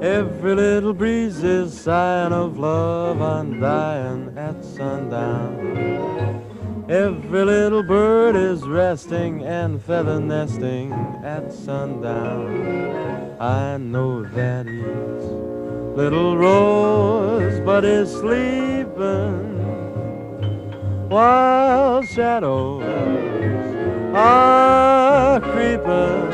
Every little breeze is sign of love undying at sundown. Every little bird is resting and feather nesting at sundown. I know that each little rosebud is sleeping while shadows are creeping